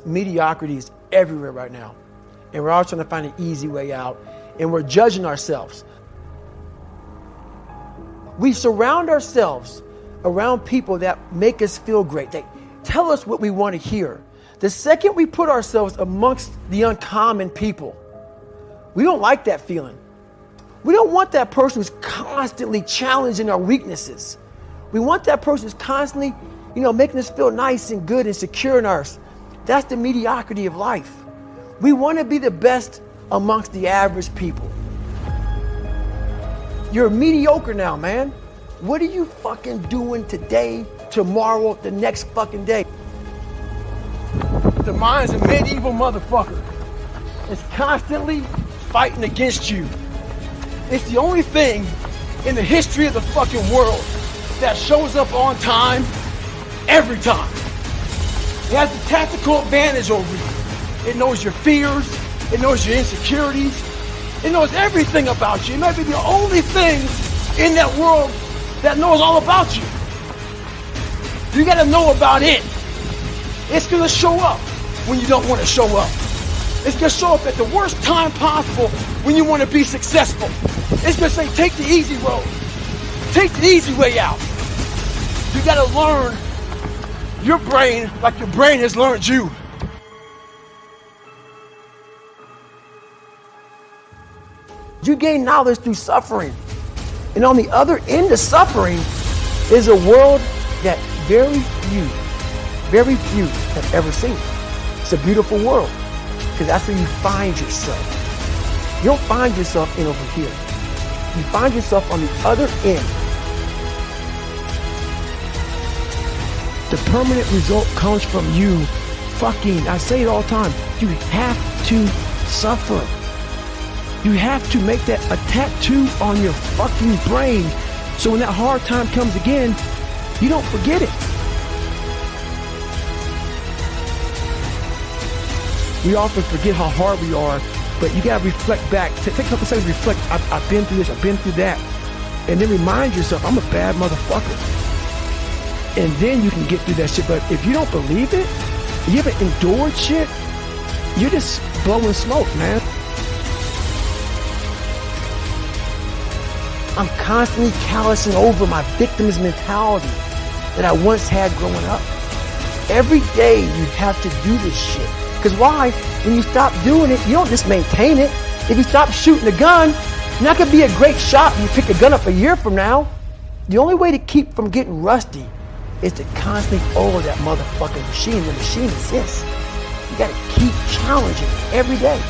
Mediocrity is everywhere right now. And we're all trying to find an easy way out. And we're judging ourselves. We surround ourselves around people that make us feel great. They tell us what we want to hear. The second we put ourselves amongst the uncommon people, we don't like that feeling. We don't want that person who's constantly challenging our weaknesses. We want that person who's constantly, making us feel nice and good and secure in ours. That's the mediocrity of life. We want to be the best amongst the average people. You're mediocre now, man. What are you fucking doing today, tomorrow, the next fucking day? The mind's a medieval motherfucker. It's constantly fighting against you. It's the only thing in the history of the fucking world that shows up on time every time. It has the tactical advantage over you. It knows your fears. It knows your insecurities. It knows everything about you. It might be the only thing in that world that knows all about you. You gotta know about it. It's gonna show up when you don't want to show up. It's gonna show up at the worst time possible when you want to be successful. It's gonna say, take the easy road. Take the easy way out. You gotta learn your brain like your brain has learned you. You gain knowledge through suffering. And on the other end of suffering is a world that very few have ever seen. It's a beautiful world, because that's where you find yourself. You don't find yourself in over here. You find yourself on the other end. The permanent result comes from you I say it all the time, you have to suffer. You have to make that a tattoo on your fucking brain, so when that hard time comes again, you don't forget it. We often forget how hard we are, but you gotta reflect back. Take a couple seconds to reflect. I've been through this, I've been through that. And then remind yourself, I'm a bad motherfucker. And then you can get through that shit. But if you don't believe it, you haven't endured shit, you're just blowing smoke, man. I'm constantly callousing over my victim's mentality that I once had growing up. Every day you have to do this shit. Because why? When you stop doing it, you don't just maintain it. If you stop shooting a gun, you're not going to be a great shot when you pick a gun up a year from now. The only way to keep from getting rusty is to constantly oil that motherfucking machine. The machine is this. You got to keep challenging every day.